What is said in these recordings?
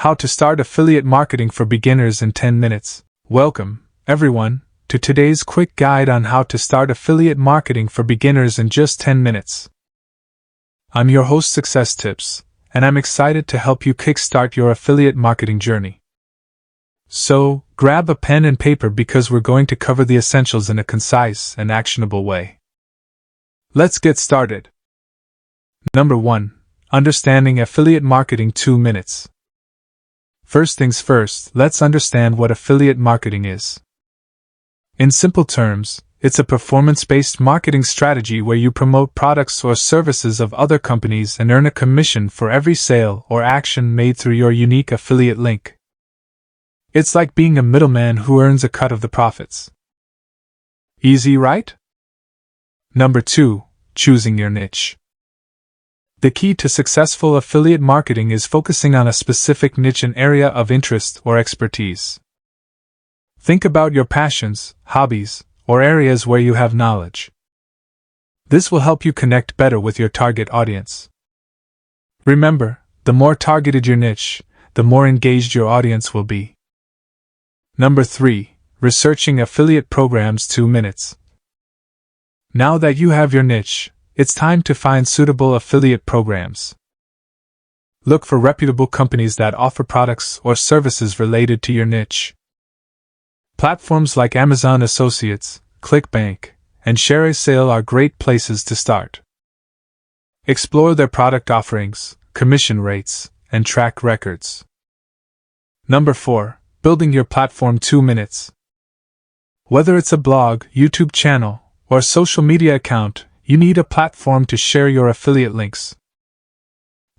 How to start affiliate marketing for beginners in 10 minutes. Welcome, everyone, to today's quick guide on how to start affiliate marketing for beginners in just 10 minutes. I'm your host Success Tips, and I'm excited to help you kickstart your affiliate marketing journey. So, grab a pen and paper because we're going to cover the essentials in a concise and actionable way. Let's get started. Number 1. Understanding affiliate marketing 2 minutes. First things first, let's understand what affiliate marketing is. In simple terms, it's a performance-based marketing strategy where you promote products or services of other companies and earn a commission for every sale or action made through your unique affiliate link. It's like being a middleman who earns a cut of the profits. Easy, right? Number 2. Choosing your niche. The key to successful affiliate marketing is focusing on a specific niche and area of interest or expertise. Think about your passions, hobbies, or areas where you have knowledge. This will help you connect better with your target audience. Remember, the more targeted your niche, the more engaged your audience will be. Number 3. Researching affiliate programs 2 minutes. Now that you have your niche, it's time to find suitable affiliate programs. Look for reputable companies that offer products or services related to your niche. Platforms like Amazon Associates, ClickBank, and ShareASale are great places to start. Explore their product offerings, commission rates, and track records. Number 4. Building your platform 2 minutes. Whether it's a blog, YouTube channel, or social media account, you need a platform to share your affiliate links.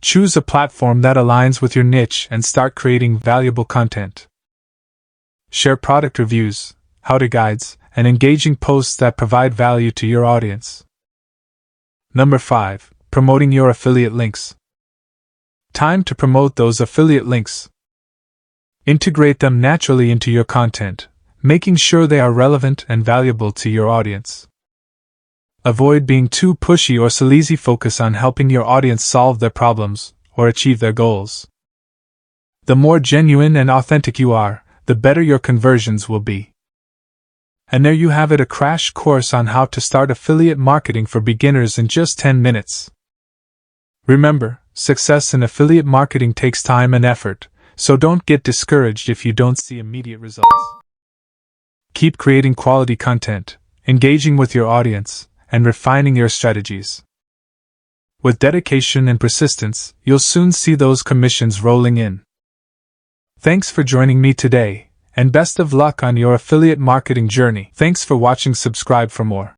Choose a platform that aligns with your niche and start creating valuable content. Share product reviews, how-to guides, and engaging posts that provide value to your audience. Number 5. Promoting your affiliate links. Time to promote those affiliate links. Integrate them naturally into your content, making sure they are relevant and valuable to your audience. Avoid being too pushy or sleazy. Focus on helping your audience solve their problems or achieve their goals. The more genuine and authentic you are, the better your conversions will be. And there you have it, a crash course on how to start affiliate marketing for beginners in just 10 minutes. Remember, success in affiliate marketing takes time and effort, so don't get discouraged if you don't see immediate results. Keep creating quality content, engaging with your audience, and refining your strategies. With dedication and persistence, you'll soon see those commissions rolling in. Thanks for joining me today, and best of luck on your affiliate marketing journey. Thanks for watching. Subscribe for more.